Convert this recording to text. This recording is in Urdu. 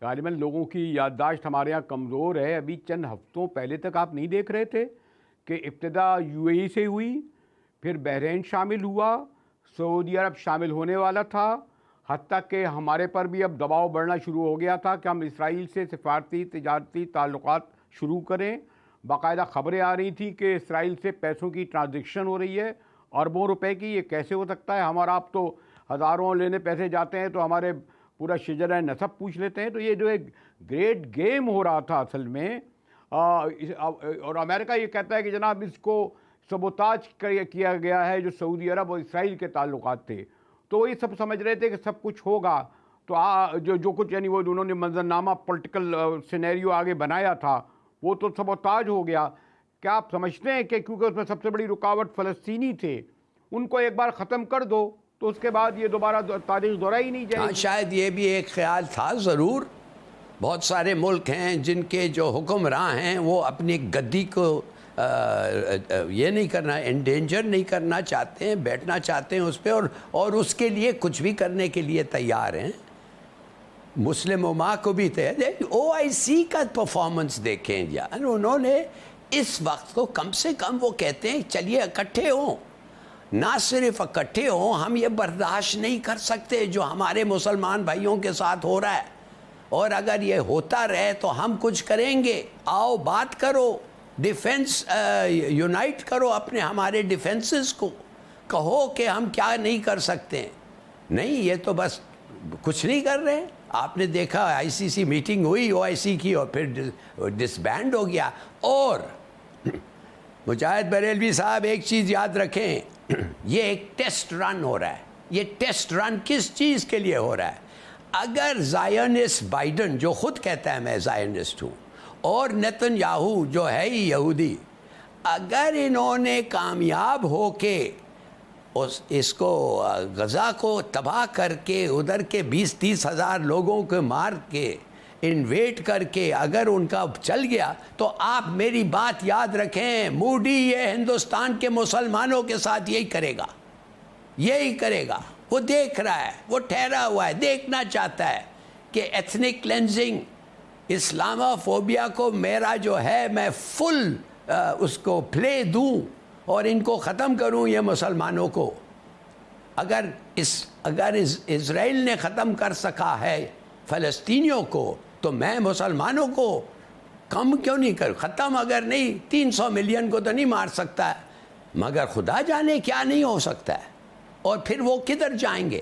غالباً لوگوں کی یادداشت ہمارے یہاں کمزور ہے. ابھی چند ہفتوں پہلے تک آپ نہیں دیکھ رہے تھے کہ ابتدا یو اے ای سے ہوئی، پھر بحرین شامل ہوا، سعودی عرب شامل ہونے والا تھا، حتیٰ کہ ہمارے پر بھی اب دباؤ بڑھنا شروع ہو گیا تھا کہ ہم اسرائیل سے سفارتی تجارتی تعلقات شروع کریں. باقاعدہ خبریں آ رہی تھیں کہ اسرائیل سے پیسوں کی ٹرانزیکشن ہو رہی ہے، اربوں روپے کی. یہ کیسے ہو سکتا ہے؟ ہمارا آپ تو ہزاروں لینے پیسے جاتے ہیں تو ہمارے پورا شجرہ نسب پوچھ لیتے ہیں. تو یہ جو ایک گریٹ گیم ہو رہا تھا اصل میں، اور امریکہ یہ کہتا ہے کہ جناب اس کو سبوتاج کیا گیا ہے جو سعودی عرب اور اسرائیل کے تعلقات تھے. تو وہ یہ سب سمجھ رہے تھے کہ سب کچھ ہوگا. تو جو کچھ یعنی وہ انہوں نے منظرنامہ پولیٹیکل سینیریو آگے بنایا تھا وہ تو سبوتاج ہو گیا. کیا آپ سمجھتے ہیں کہ کیونکہ اس میں سب سے بڑی رکاوٹ فلسطینی تھے، ان کو ایک بار ختم کر دو تو اس کے بعد یہ دوبارہ تاریخ دہرائی نہیں جائے گی؟ شاید یہ بھی ایک خیال تھا. ضرور بہت سارے ملک ہیں جن کے جو حکمراں ہیں وہ اپنی گدی کو یہ نہیں کرنا، انڈینجر نہیں کرنا چاہتے ہیں، بیٹھنا چاہتے ہیں اس پہ، اور اس کے لیے کچھ بھی کرنے کے لیے تیار ہیں. مسلم امہ کو بھی تیار. او آئی سی کا پرفارمنس دیکھیں یار، انہوں نے اس وقت کو کم سے کم وہ کہتے ہیں چلیے اکٹھے ہوں. نہ صرف اکٹھے ہوں، ہم یہ برداشت نہیں کر سکتے جو ہمارے مسلمان بھائیوں کے ساتھ ہو رہا ہے، اور اگر یہ ہوتا رہے تو ہم کچھ کریں گے. آؤ بات کرو، ڈیفنس یونائٹ کرو اپنے ہمارے ڈیفنسز کو، کہو کہ ہم کیا نہیں کر سکتے. نہیں، یہ تو بس کچھ نہیں کر رہے. آپ نے دیکھا آئی سی سی میٹنگ ہوئی او آئی سی کی اور پھر ڈسبینڈ ہو گیا. اور مجاہد بریلوی صاحب ایک چیز یاد رکھیں، یہ ایک ٹیسٹ رن ہو رہا ہے. یہ ٹیسٹ رن کس چیز کے لیے ہو رہا ہے؟ اگر زائنسٹ بائیڈن جو خود کہتا ہے میں زائنسٹ ہوں، اور نیتن یاہو جو ہے ہی یہودی، اگر انہوں نے کامیاب ہو کے اس کو غزہ کو تباہ کر کے ادھر کے 20-30 ہزار لوگوں کو مار کے انویٹ کر کے اگر ان کا چل گیا، تو آپ میری بات یاد رکھیں، مودی یہ ہندوستان کے مسلمانوں کے ساتھ یہی کرے گا، یہی کرے گا. وہ دیکھ رہا ہے، وہ ٹھہرا ہوا ہے، دیکھنا چاہتا ہے کہ ایتھنک کلینزنگ، اسلامو فوبیا کو میرا جو ہے میں فل اس کو پلے دوں اور ان کو ختم کروں یہ مسلمانوں کو. اگر اسرائیل نے ختم کر سکا ہے فلسطینیوں کو، تو میں مسلمانوں کو کم کیوں نہیں کروں؟ ختم اگر نہیں 300 ملین کو تو نہیں مار سکتا ہے، مگر خدا جانے کیا نہیں ہو سکتا ہے. اور پھر وہ کدھر جائیں گے؟